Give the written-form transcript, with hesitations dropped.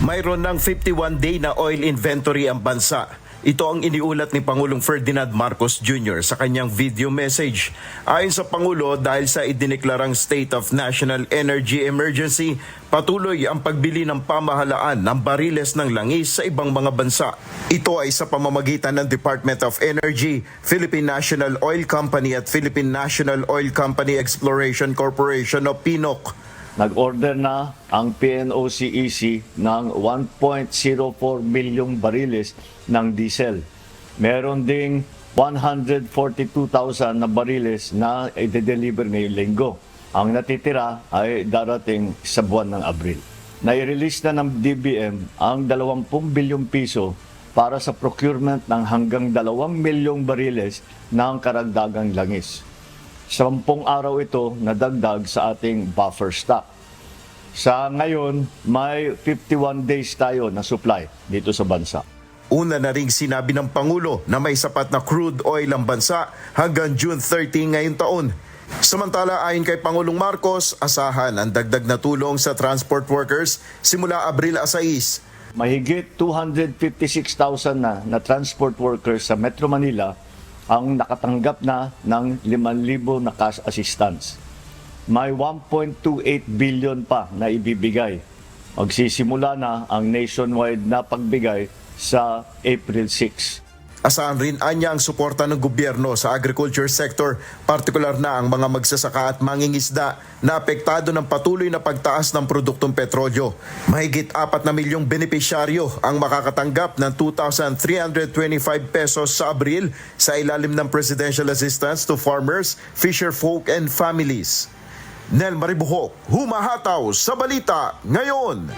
Mayroon ng 51-day na oil inventory ang bansa. Ito ang iniulat ni Pangulong Ferdinand Marcos Jr. sa kanyang video message. Ayon sa Pangulo, dahil sa idineklarang State of National Energy Emergency, patuloy ang pagbili ng pamahalaan ng bariles ng langis sa ibang mga bansa. Ito ay sa pamamagitan ng Department of Energy, Philippine National Oil Company at Philippine National Oil Company Exploration Corporation o PNOC. Nag-order na ang PNOCEC ng 1.04 milyong bariles ng diesel. Meron ding 142,000 na bariles na i-deliver ngayong linggo. Ang natitira ay darating sa buwan ng Abril. Nai-release na ng DBM ang 20 bilyong piso para sa procurement ng hanggang 2 milyong bariles ng karagdagang langis. 10 araw ito nadagdag sa ating buffer stock. Sa ngayon, may 51 days tayo na supply dito sa bansa. Una na ring sinabi ng Pangulo na may sapat na crude oil ang bansa hanggang June 30 ngayong taon. Samantala, ayon kay Pangulong Marcos, asahan ang dagdag na tulong sa transport workers simula Abril 6. Mahigit 256,000 na transport workers sa Metro Manila ang nakatanggap na ng 5,000 na cash assistance. May 1.28 billion pa na ibibigay. Magsisimula na ang nationwide na pagbigay sa April 6. Asahan rin anya ang suporta ng gobyerno sa agriculture sector, partikular na ang mga magsasaka at mangingisda na apektado ng patuloy na pagtaas ng produktong petrolyo. Mahigit 4 na milyong benepisyaryo ang makakatanggap ng 2,325 pesos sa Abril sa ilalim ng Presidential Assistance to Farmers, Fisherfolk and Families. Nel Maribuhok, humahataw sa balita ngayon.